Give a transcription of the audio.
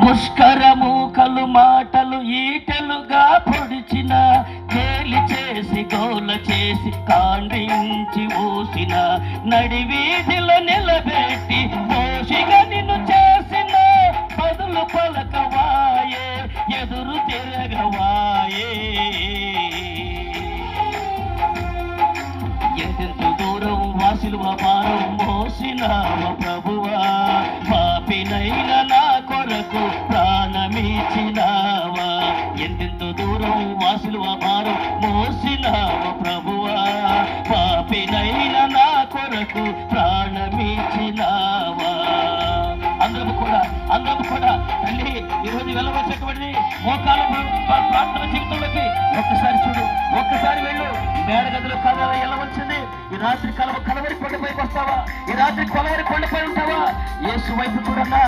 ముష్కరమూకలు మాటలు ఈటెలుగా పొడిచిన, గేలి చేసి గోల చేసి కాండించి ఊసిన, నడివీధిలో నిలబెట్టి మోషిగా నిన్ను చేసిన, బదులు పలకవాయే ఎదురు తిరగవాయే. ఎంతెంత దూరం వాసిలువ భారం మోసినావ ప్రభువా, పాపినైన నా కొరకు ప్రాణమిచ్చినావా. ఎంతెంత దూరం వాసిలువ భారం మోసినావ ప్రభువా, పాపినైన నా కొరకు ప్రాణమిచ్చినావా. అందరూ కూడా తల్లి ఈరోజు వెళ్ళవచ్చేటువంటి మోకాల ప్రార్థన జీవితంలోకి ఒక్కసారి చూడు, ఒక్కసారి వెళ్ళు. మేడ గదిలో కాదా వెళ్ళవలసింది. ఈ రాత్రి కలవరి కొండపైకి వస్తావా? ఈ రాత్రి కొలవరి కొండపై ఉంటావా? యేసు వైపు చూడన్నా.